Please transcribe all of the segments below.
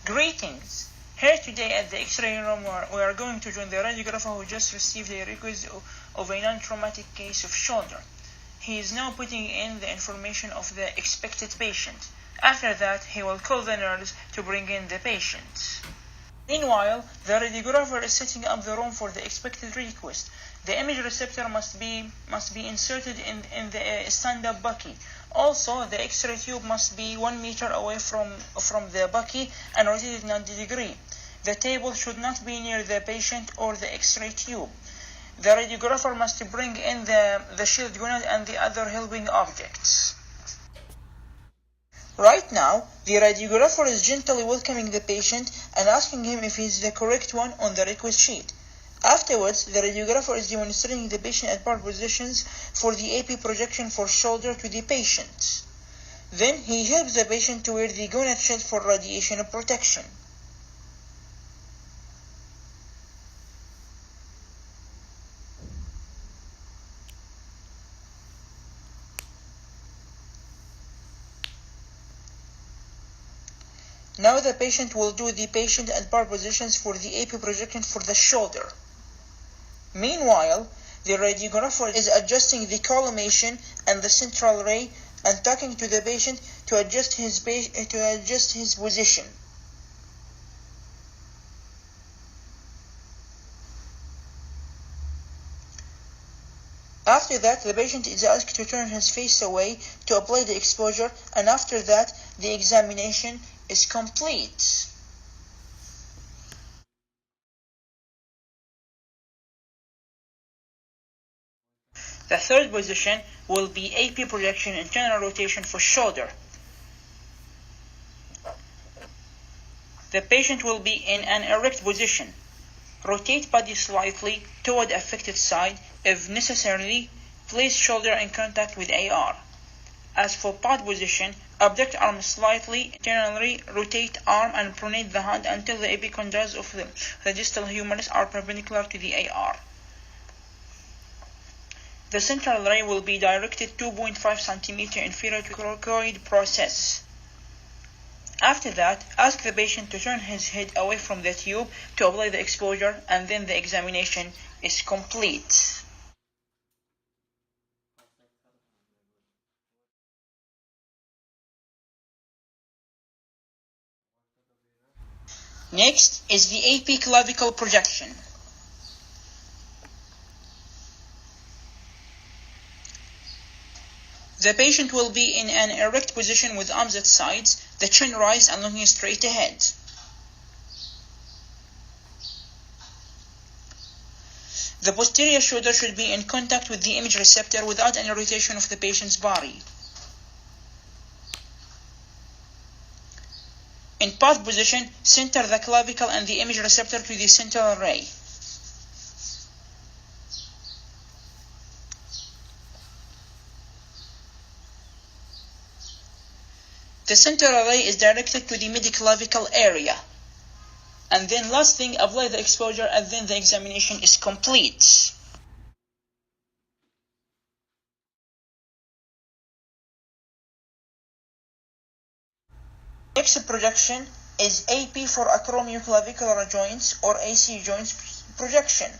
Greetings! Here today at the X-ray room we are going to join the radiographer who just received a request of a non-traumatic case of shoulder. He is now putting in the information of the expected patient. After that, he will call the nurse to bring in the patient. Meanwhile, the radiographer is setting up the room for the expected request. The image receptor must be inserted in the stand-up bucket. Also, the X-ray tube must be 1 meter away from the bucket and rotated 90 degrees. The table should not be near the patient or the X-ray tube. The radiographer must bring in the shield unit and the other helping objects. Right now, the radiographer is gently welcoming the patient and asking him if he is the correct one on the request sheet. Afterwards, the radiographer is demonstrating the patient at part positions for the AP projection for shoulder to the patient. Then he helps the patient to wear the gonad shield for radiation protection. Now the patient will do the patient and part positions for the AP projection for the shoulder. Meanwhile, the radiographer is adjusting the collimation and the central ray and talking to the patient to adjust his position. After that, the patient is asked to turn his face away to apply the exposure, and after that, the examination is complete. The third position will be AP projection and general rotation for shoulder. The patient will be in an erect position. Rotate body slightly toward affected side. If necessary, place shoulder in contact with AR. As for part position, abduct arm slightly, generally rotate arm and pronate the hand until the epicondyles of the distal humerus are perpendicular to the AR. The central ray will be directed 2.5 cm inferior to coracoid process. After that, ask the patient to turn his head away from the tube to apply the exposure, and then the examination is complete. Next is the AP clavicle projection. The patient will be in an erect position with arms at sides, the chin raised and looking straight ahead. The posterior shoulder should be in contact with the image receptor without any rotation of the patient's body. In part position, center the clavicle and the image receptor to the central ray. The central ray is directed to the mid-clavicle area. And then last thing, apply the exposure, and then the examination is complete. Next projection is AP for acromioclavicular joints or AC joints projection.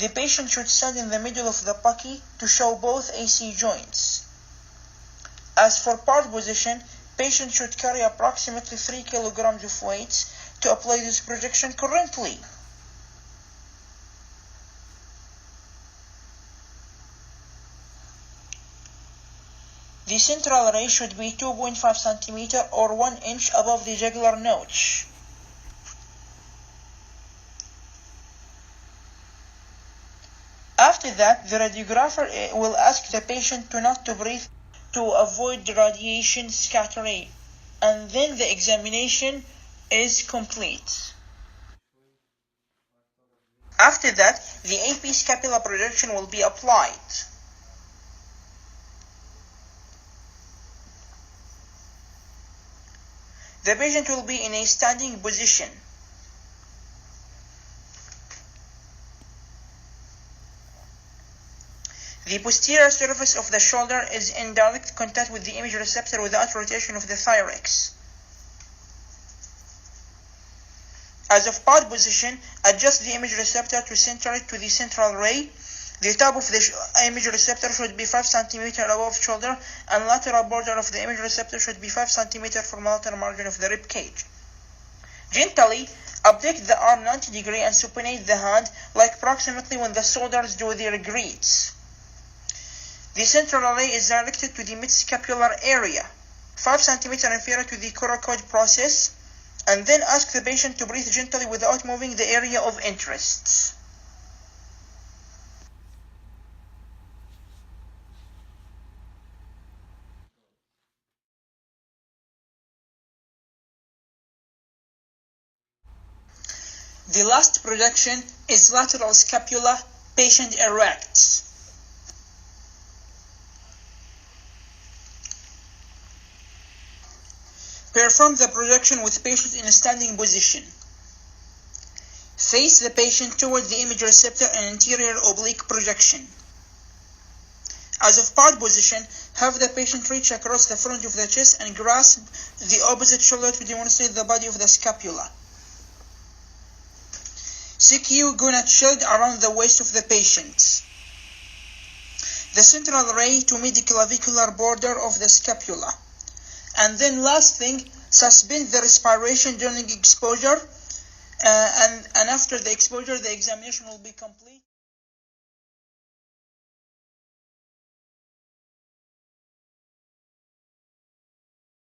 The patient should stand in the middle of the bucket to show both AC joints. As for part position, patient should carry approximately 3 kilograms of weights to apply this projection correctly. The central ray should be 2.5 cm or 1 inch above the jugular notch. After that, the radiographer will ask the patient not to breathe to avoid radiation scattering, and then the examination is complete. After that, the AP scapula projection will be applied. The patient will be in a standing position. The posterior surface of the shoulder is in direct contact with the image receptor without rotation of the thyroids. As of pod position, adjust the image receptor to center it to the central ray. The top of the image receptor should be 5 cm above shoulder, and lateral border of the image receptor should be 5 cm from the lateral margin of the rib cage. Gently abduct the arm 90 degrees and supinate the hand like approximately when the soldiers do their greets. The central ray is directed to the mid-scapular area, 5 cm inferior to the coracoid process, and then ask the patient to breathe gently without moving the area of interest. The last projection is lateral scapula, patient erects. Perform the projection with patient in a standing position. Face the patient toward the image receptor and anterior oblique projection. As of pod position, have the patient reach across the front of the chest and grasp the opposite shoulder to demonstrate the body of the scapula. Secure gonad shield around the waist of the patient. The central ray to mid-clavicular border of the scapula. And then last thing, suspend the respiration during exposure, and after the exposure, the examination will be complete.